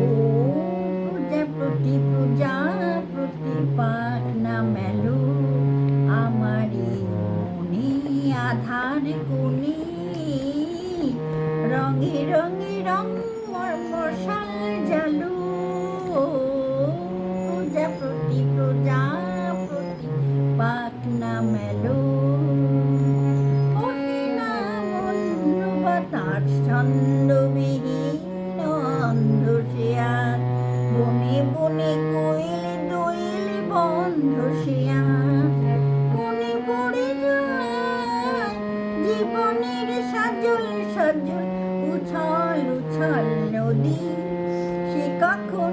ও প্রজাপতি প্রজাপতি পাখনা মেলো আমারি মনে আধার কোণে রঙে রঙে রং মশাল জালু প্রজাপতি প্রজাপতি পাখনা মেলো ওহিনা বন্ধু বাতার ছন্দবিহীন অন্ধ বনে বনে কোয়েল দোয়েল বন্ধ মনে পড়ে যায় জীবনের সজল সজল উছল উছল নদী সে কখন